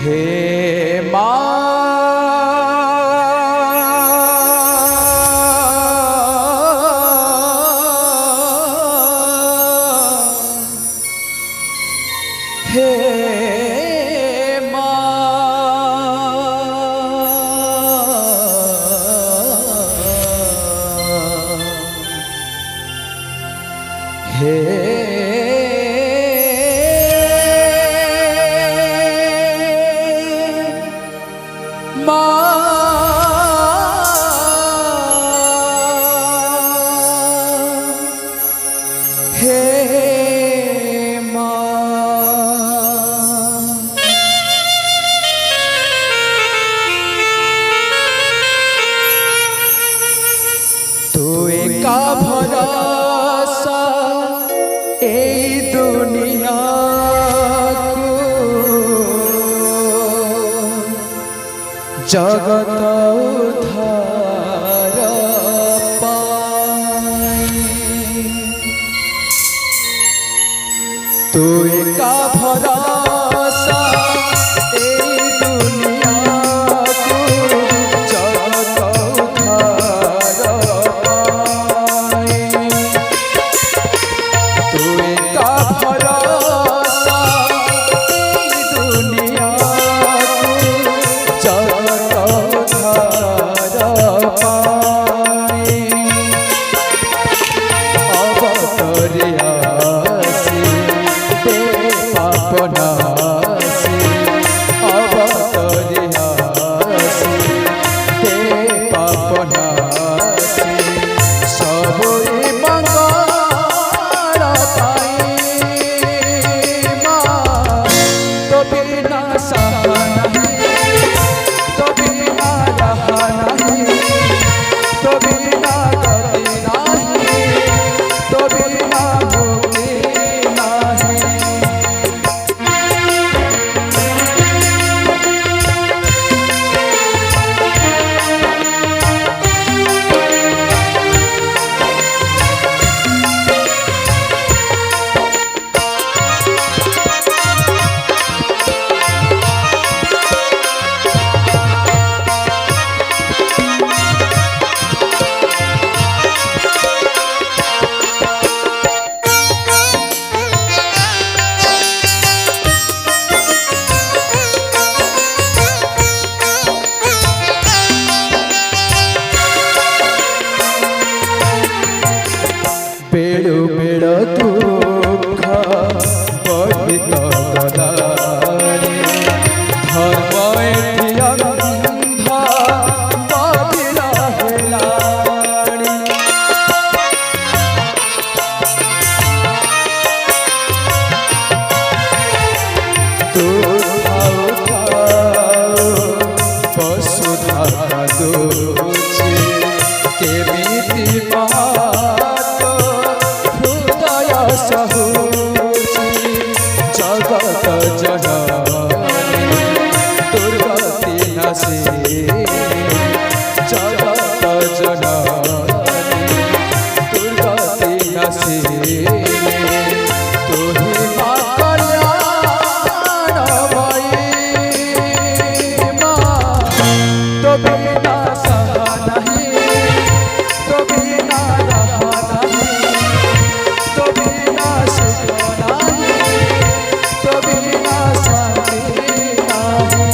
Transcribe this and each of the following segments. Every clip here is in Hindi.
हे का भरोसा ए दुनिया को जगत उद्धार पाए। तू का भरोसा ए दुनिया को जगत उद्धार पाए। तू का भरोसा ए दुनिया को जगत उद्धार पाए। अवतरियासी ते पापनासी, अवतरियासी ते पापनासी, सबई मंगल पाई। माँ तो बिना सहा नहीं, तो बिना रहा नहीं, तो बिना गति नहीं, तो बिना मुक्ति नहीं। बेड़ो बेड़ो दुख बढ़ित गलानी, धर्म एठी अंधा बधिरा हेलानी। तू उठाओ वसुधा दूची केमिति सहुची जगत जननी दुर्गति नसी, जगत जननी दुर्गति नसी। तू ही माँ कल्याणमयी। माँ तो बिना सहा नहीं, तो बिना रहा नहीं, तो बिना सुख नहीं, तो बिना शांति नहीं।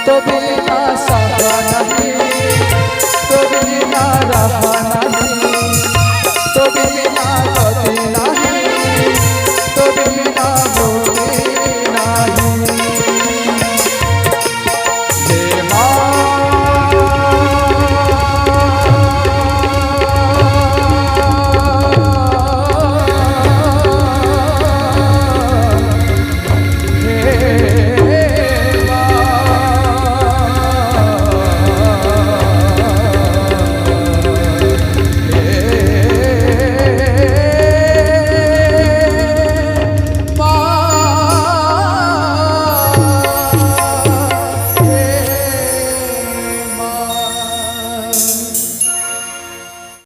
तो